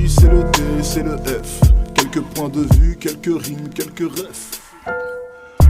I, c'est le D, c'est le F. Quelques points de vue, quelques rimes, quelques refs.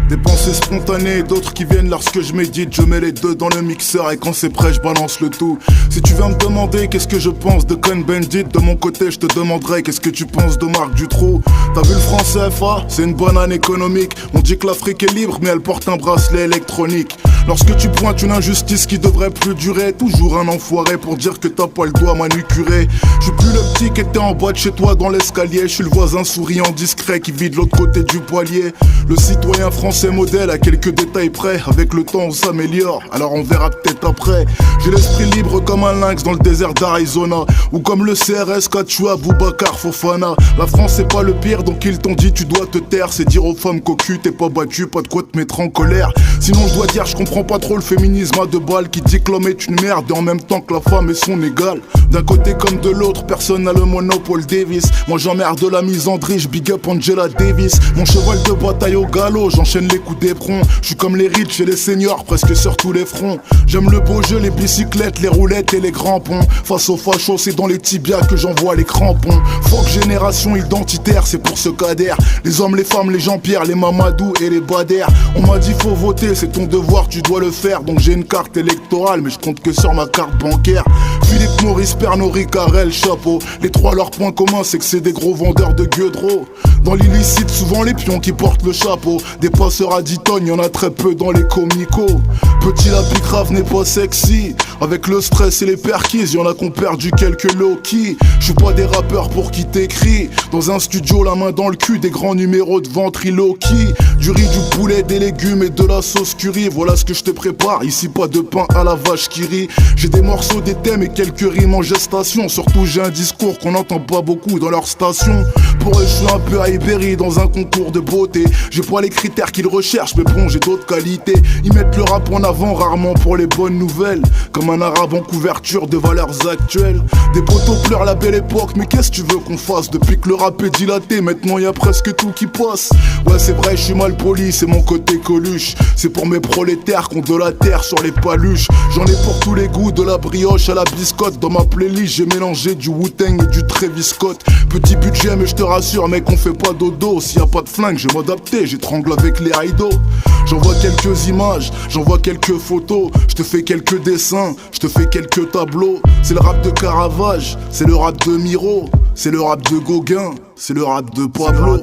Des pensées spontanées, d'autres qui viennent lorsque je médite. Je mets les deux dans le mixeur et quand c'est prêt je balance le tout. Si tu viens me demander qu'est-ce que je pense de Cohn-Bendit, de mon côté je te demanderai qu'est-ce que tu penses de Marc Dutroux. T'as vu le franc CFA? C'est une banane économique. On dit que l'Afrique est libre mais elle porte un bracelet électronique. Lorsque tu pointes une injustice qui devrait plus durer, toujours un enfoiré pour dire que t'as pas le doigt manucuré. Je suis plus le petit qui était en boîte chez toi dans l'escalier. Je suis le voisin souriant discret qui vit de l'autre côté du poilier. Le citoyen français modèle à quelques détails près. Avec le temps on s'améliore, alors on verra peut-être après. J'ai l'esprit libre comme un lynx dans le désert d'Arizona, ou comme le CRS Kachua Boubacar Fofana. La France c'est pas le pire donc ils t'ont dit tu dois te taire. C'est dire aux femmes cocu t'es pas battu, pas de quoi te mettre en colère. Sinon je dois dire je comprends pas trop le féminisme à deux balles qui dit que l'homme est une merde et en même temps que la femme est son égale. D'un côté comme de l'autre personne n'a le monopole Davis. Moi j'emmerde de la misandrie, big up Angela Davis. Mon cheval de bataille au galop, j'enchaîne les coups d'éperon. Je suis comme les riches et les seniors, presque sur tous les fronts. J'aime le beau jeu, les bicyclettes, les roulettes et les crampons. Face aux fachos, c'est dans les tibias que j'envoie les crampons. Fuck génération identitaire, c'est pour ce cadère. Les hommes, les femmes, les Jean-Pierre, les Mamadou et les Bader. On m'a dit faut voter, c'est ton devoir, tu dois le faire. Donc j'ai une carte électorale, mais je compte que sur ma carte bancaire. Philippe Maurice, Pernod Ricard, chapeau. Les trois, leur point commun, c'est que c'est des gros vendeurs de gueudreau. Dans l'illicite, souvent les pions qui portent le chapeau. Des passeurs à 10 tonnes, y'en a très peu dans les comicos. Petit la picrave n'est pas sexy. Avec le stress et les perquises, y'en a qu'on perdu quelques low-key. J'suis pas des rappeurs pour qui t'écris. Dans un studio, la main dans le cul, des grands numéros de ventriloquie. Du riz, du poulet, des légumes et de la sauce curry. Voilà ce que je te prépare, ici pas de pain à la vache qui rit. J'ai des morceaux, des thèmes et quelques rimes en gestation. Surtout j'ai un discours qu'on n'entend pas beaucoup dans leur station. Pour eux je suis un peu à Ibéry dans un concours de beauté. J'ai pas les critères qu'ils recherchent mais bon j'ai d'autres qualités. Ils mettent le rap en avant rarement pour les bonnes nouvelles. Comme un arabe en couverture de valeurs actuelles. Des potos pleurent la belle époque mais qu'est-ce que tu veux qu'on fasse? Depuis que le rap est dilaté maintenant y a presque tout qui passe. Ouais c'est vrai je suis mal poli, c'est mon côté Coluche. C'est pour mes prolétaires qui ont de la terre sur les paluches. J'en ai pour tous les goûts, de la brioche à la biscotte. Dans ma playlist j'ai mélangé du Wu-Tang et du Travis Scott. Petit budget mais je te rassure mec on fait pas dodo. S'il y a pas de flingue je vais m'adapter, j'étrangle avec les rideaux. J'envoie quelques images, j'envoie quelques photos. Je te fais quelques dessins, je te fais quelques tableaux. C'est le rap de Caravage, c'est le rap de Miro. C'est le rap de Gauguin, c'est le rap de Pablo.